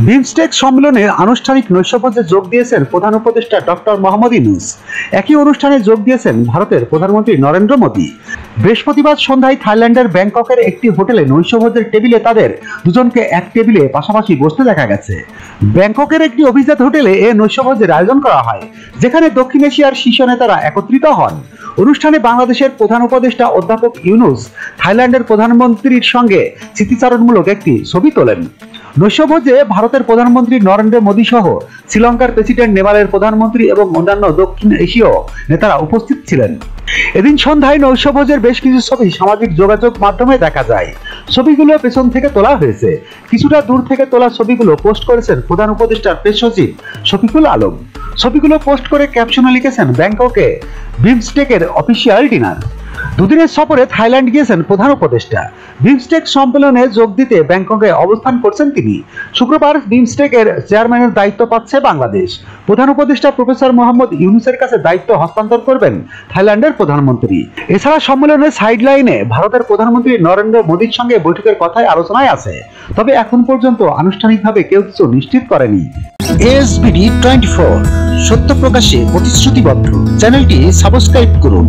বিমস্টেক সম্মেলনে আনুষ্ঠানিক নৈশভোজে যোগ দিয়েছেন প্রধান উপদেষ্টা ডক্টর মোহাম্মদ ইউনূস। একই অনুষ্ঠানে যোগ দিয়েছেন ভারতের প্রধানমন্ত্রী নরেন্দ্র মোদী। বৃহস্পতিবার সন্ধ্যায় থাইল্যান্ডের ব্যাংককের একটি হোটেলে নৈশভোজের টেবিলে তাদের দুজনকে এক টেবিলে পাশাপাশি বসতে দেখা গেছে। ব্যাংককের একটি অভিজাত হোটেলে এ নৈশভোজের আয়োজন করা হয়, যেখানে দক্ষিণ এশিয়ার শীর্ষ নেতারা একত্রিত হন। অনুষ্ঠানে বাংলাদেশের প্রধান উপদেষ্টা অধ্যাপক ইউনূস থাইল্যান্ডের প্রধানমন্ত্রীর সঙ্গে স্মৃতিচারণমূলক একটি ছবি তোলেন। নৈশভোজে ভারতের প্রধানমন্ত্রী নরেন্দ্র মোদী সহ শ্রীলঙ্কার প্রেসিডেন্ট, নেপালের প্রধানমন্ত্রী এবং অন্যান্য দক্ষিণ এশীয় নেতারা উপস্থিত ছিলেন। এদিন সন্ধ্যায় নৈশভোজের বেশ কিছু ছবি সামাজিক যোগাযোগ মাধ্যমে দেখা যায়। ছবিগুলো পেছন থেকে তোলা হয়েছে। কিছুটা দূর থেকে তোলা ছবিগুলো পোস্ট করেছেন প্রধান উপদেষ্টার প্রেস সচিব শফিকুল আলম। ছবিগুলো পোস্ট করে ক্যাপশনে লিখেছেন, ব্যাংককে বিমস্টেকের অফিসিয়াল ডিনার। দুদিনের সফরে থাইল্যান্ড গিয়েছেন প্রধান উপদেষ্টা। বিমস্টেক সম্মেলনে যোগ দিতে ব্যাংককে অবস্থান করছেন তিনি। শুক্রবার বিমস্টেকের চেয়ারম্যানের দায়িত্ব পাচ্ছে বাংলাদেশ। প্রধান উপদেষ্টা প্রফেসর মোহাম্মদ ইউনূসের কাছে দায়িত্ব হস্তান্তর করবেন থাইল্যান্ডের প্রধানমন্ত্রী। এছাড়া সম্মেলনের সাইডলাইনে ভারতের প্রধানমন্ত্রী নরেন্দ্র মোদীর সঙ্গে বৈঠকের কথাই আলোচনায় আছে, তবে এখন পর্যন্ত আনুষ্ঠানিকভাবে কেউ কিছু নিশ্চিত করেনি। ASBD 24 সত্য প্রকাশে প্রতিশ্রুতিবদ্ধ। চ্যানেলটি সাবস্ক্রাইব করুন।